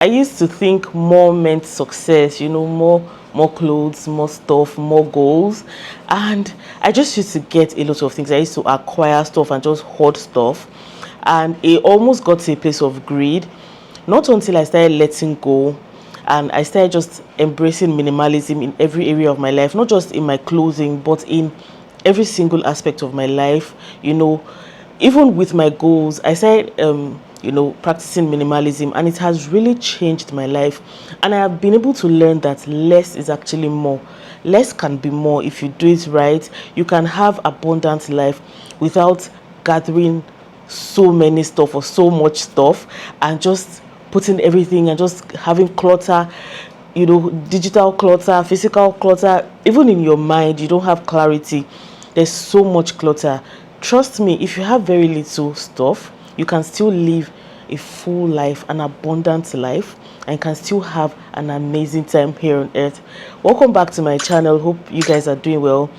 I used to think more meant success, more clothes, more stuff, more goals. And I just used to get a lot of things. I used to acquire stuff and just hoard stuff. And it almost got to a place of greed. Not until I started letting go and I started just embracing minimalism in every area of my life, not just in my clothing, but in every single aspect of my life. Even with my goals, I started practicing minimalism, and it has really changed my life. And I have been able to learn that less is actually more. Less can be more if you do it right. You can have abundant life without gathering so many stuff or so much stuff and just putting everything and just having clutter, digital clutter, physical clutter. Even in your mind, you don't have clarity. There's so much clutter. Trust me, if you have very little stuff, you can still live a full life, an abundant life, and can still have an amazing time here on earth. Welcome back to my channel. Hope you guys are doing well.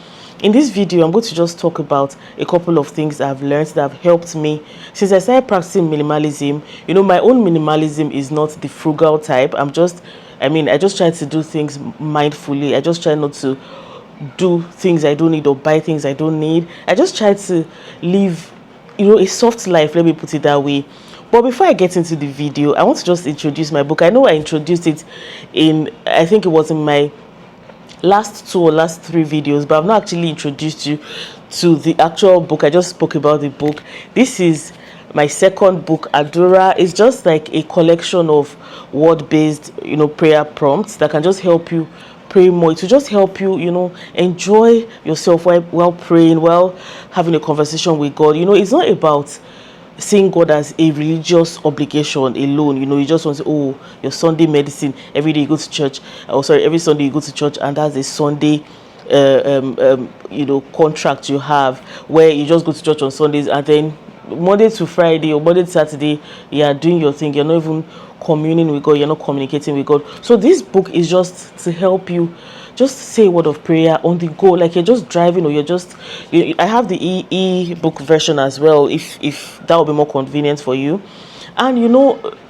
In this video, I'm going to just talk about a couple of things I've learned that have helped me since I started practicing minimalism. My own minimalism is not the frugal type. I just try to do things mindfully. I just try not to do things I don't need or buy things I don't need. I just try to live, a soft life, let me put it that way. But before I get into the video, I want to just introduce my book. I know I introduced it I think it was in my last 2 or last 3 videos, but I've not actually introduced you to the actual book. I just spoke about the book. This is my second book, Adora. It's just like a collection of word-based, prayer prompts that can just help you pray more. To just help you, enjoy yourself while praying, while having a conversation with God. It's not about seeing God as a religious obligation alone. You just want to say, your Sunday medicine, every day you go to church, every Sunday you go to church, and that's a Sunday contract you have, where you just go to church on Sundays, and then Monday to Friday or Monday to Saturday you are doing your thing. You're not even communing with God, you're not communicating with God. So this book is just to help you just say a word of prayer on the go, like you're just driving, or I have the e-book version as well, if that will be more convenient for you. And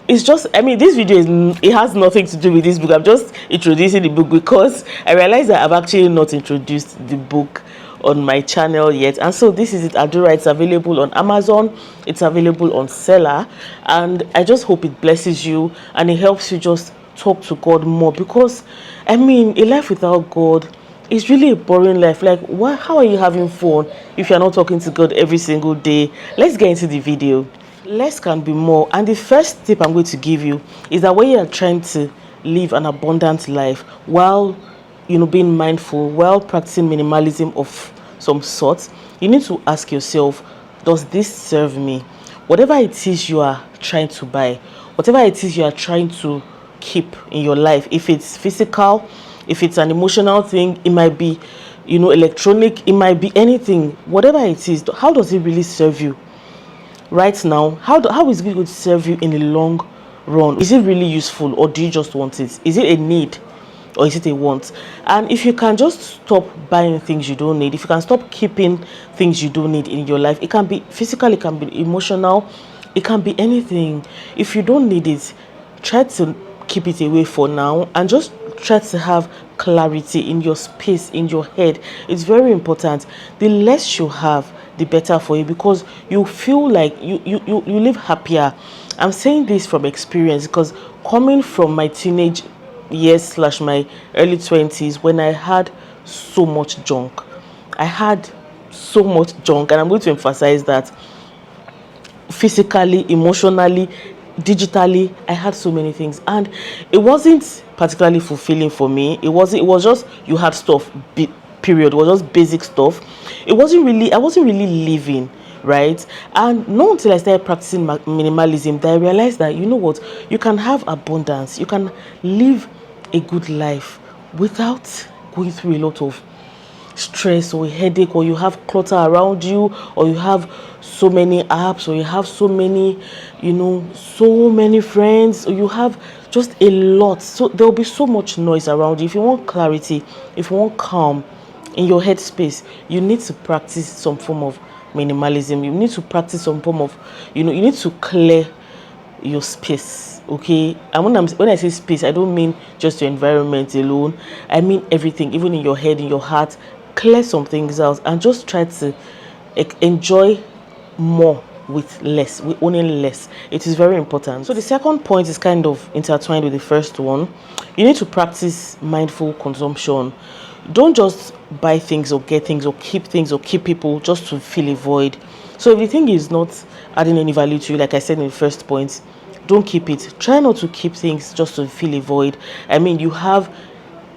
it's just, this video it has nothing to do with this book. I'm just introducing the book because I realized that I've actually not introduced the book on my channel yet. And so this is it, Adora. It's available on Amazon, it's available on Seller, and I just hope it blesses you and it helps you just talk to God more, because a life without God is really a boring life. Like, how are you having fun if you're not talking to God every single day? Let's get into the video. Less can be more, and the first tip I'm going to give you is that when you are trying to live an abundant life while being mindful, while practicing minimalism of some sort, you need to ask yourself, does this serve me? Whatever it is you are trying to buy, whatever it is you are trying to keep in your life, if it's physical, if it's an emotional thing, it might be electronic, it might be anything. Whatever it is, how does it really serve you right now? How is it going to serve you in the long run? Is it really useful, or do you just want it? Is it a need, or is it a want? And if you can just stop buying things you don't need, if you can stop keeping things you don't need in your life, it can be physical, it can be emotional, it can be anything. If you don't need it, try to keep it away for now and just try to have clarity in your space, in your head. It's very important. The less you have, the better for you, because you feel like you live happier. I'm saying this from experience, because coming from my teenage years / my early 20s, when I had so much junk, and I'm going to emphasize that physically, emotionally, digitally, I had so many things, and it wasn't particularly fulfilling for me. It was just, you had stuff, period. It was just basic stuff. I wasn't really living right. And not until I started practicing minimalism that I realized that, you can have abundance, you can live a good life without going through a lot of stress or a headache, or you have clutter around you, or you have so many apps, or you have so many friends, or you have just a lot. So there will be so much noise around you. If you want clarity, if you want calm in your headspace, you need to practice some form of minimalism. You need to practice some form of you need to clear your space. Okay, and when I say space, I don't mean just your environment alone. I mean everything, even in your head, in your heart. Clear some things out and just try to enjoy more with less, with owning less. It is very important. So the second point is kind of intertwined with the first one. You need to practice mindful consumption. Don't just buy things or get things or keep people just to fill a void. So if the thing is not adding any value to you, like I said in the first point, don't keep it. Try not to keep things just to fill a void. I mean, you have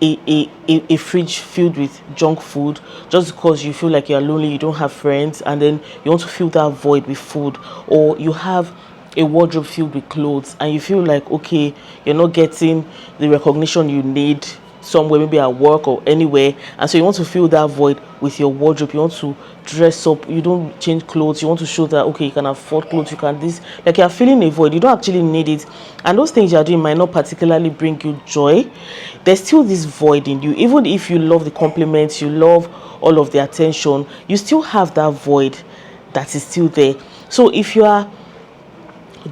a fridge filled with junk food just because you feel like you're lonely, you don't have friends, and then you want to fill that void with food. Or you have a wardrobe filled with clothes and you feel like, okay, you're not getting the recognition you need somewhere, maybe at work or anywhere, and so you want to fill that void with your wardrobe. You want to dress up, you don't change clothes, you want to show that, okay, you can afford clothes, you can this, like you're filling a void, you don't actually need it, and those things you're doing might not particularly bring you joy. There's still this void in you. Even if you love the compliments, you love all of the attention, you still have that void that is still there. So if you are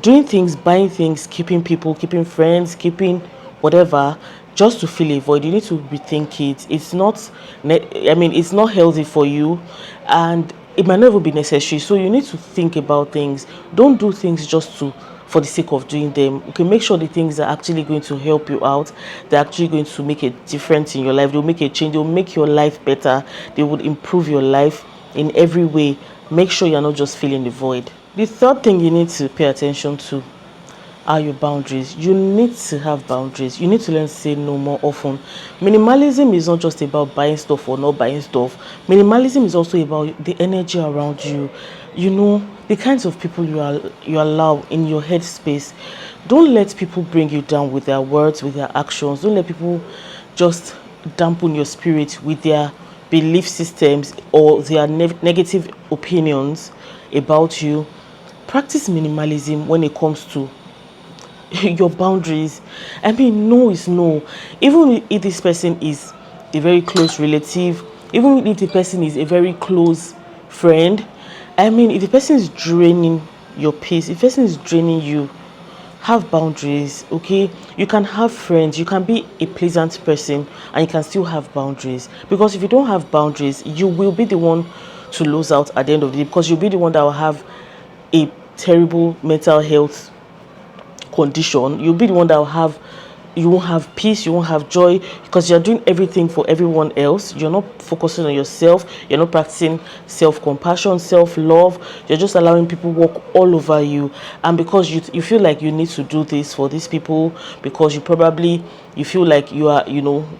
doing things, buying things, keeping people, keeping friends, keeping whatever, just to fill a void, you need to rethink it. It's not, it's not healthy for you, and it might not even be necessary. So you need to think about things. Don't do things just to for the sake of doing them. Okay, make sure the things are actually going to help you out. They're actually going to make a difference in your life. They'll make a change. They'll make your life better. They would improve your life in every way. Make sure you're not just filling the void. The third thing you need to pay attention to are your boundaries. You need to have boundaries. You need to learn to say no more often. Minimalism is not just about buying stuff or not buying stuff. Minimalism is also about the energy around you. You know, the kinds of people you allow in your headspace. Don't let people bring you down with their words, with their actions. Don't let people just dampen your spirit with their belief systems or their negative opinions about you. Practice minimalism when it comes to your boundaries. I mean, no is no. Even if this person is a very close relative, even if the person is a very close friend, I mean, if the person is draining your peace, if the person is draining you, have boundaries. Okay, you can have friends, you can be a pleasant person, and you can still have boundaries. Because if you don't have boundaries, you will be the one to lose out at the end of the day, because you'll be the one that will have a terrible mental health condition. You'll be the one that will have, you won't have peace, you won't have joy, because you're doing everything for everyone else. You're not focusing on yourself. You're not practicing self-compassion, self-love. You're just allowing people walk all over you, and because you feel like you need to do this for these people, because you feel like you are,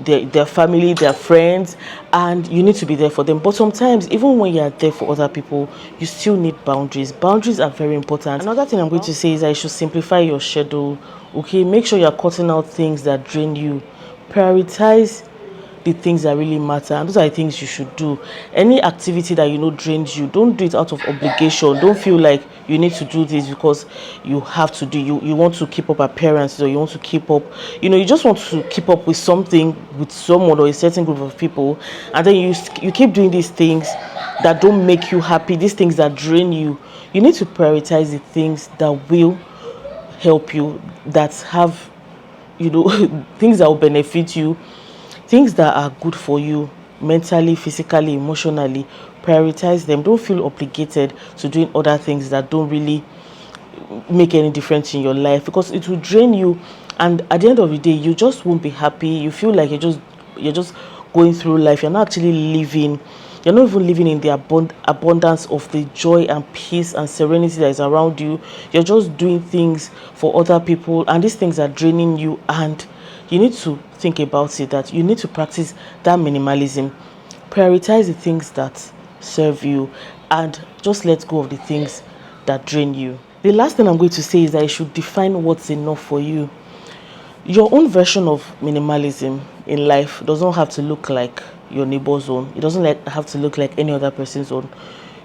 their family, their friends, and you need to be there for them. But sometimes, even when you are there for other people, you still need boundaries. Boundaries are very important. Another thing I'm going to say is that you should simplify your schedule. Okay, make sure you're cutting out things that drain you. Prioritize the things that really matter, and those are the things you should do. Any activity that drains you, don't do it out of obligation. Don't feel like you need to do this because you have to do, you want to keep up appearances, or you want to keep up, you just want to keep up with something, with someone or a certain group of people, and then you keep doing these things that don't make you happy, these things that drain you. You need to prioritize the things that will help you, that have things that will benefit you, things that are good for you mentally, physically, emotionally. Prioritize them. Don't feel obligated to doing other things that don't really make any difference in your life, because it will drain you, and at the end of the day you just won't be happy. You feel like you're just going through life. You're not actually living. You're not even living in the abundance of the joy and peace and serenity that is around you. You're just doing things for other people, and these things are draining you, and you need to think about it, that you need to practice that minimalism. Prioritize the things that serve you, and just let go of the things that drain you. The last thing I'm going to say is that you should define what's enough for you. Your own version of minimalism in life doesn't have to look like your neighbor's own. It doesn't have to look like any other person's own.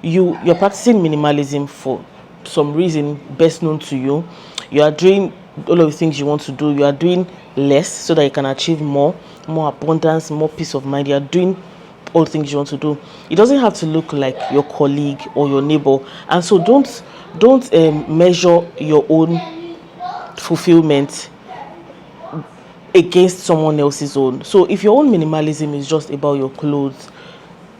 You're practicing minimalism for some reason best known to you. You are doing all of the things you want to do. You are doing less so that you can achieve more abundance, more peace of mind. You are doing all the things you want to do. It doesn't have to look like your colleague or your neighbor, and so don't measure your own fulfillment against someone else's own. So if your own minimalism is just about your clothes,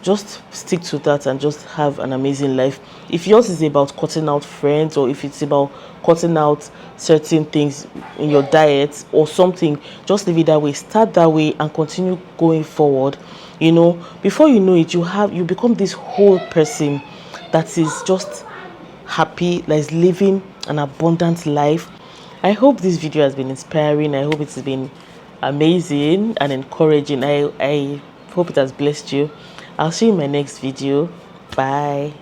just stick to that and just have an amazing life. If yours is about cutting out friends, or if it's about cutting out certain things in your diet or something, just leave it that way. Start that way and continue going forward. Before you know it, you become this whole person that is just happy, that is living an abundant life. I hope this video has been inspiring. I hope it's been amazing and encouraging. I hope it has blessed you. I'll see you in my next video. Bye.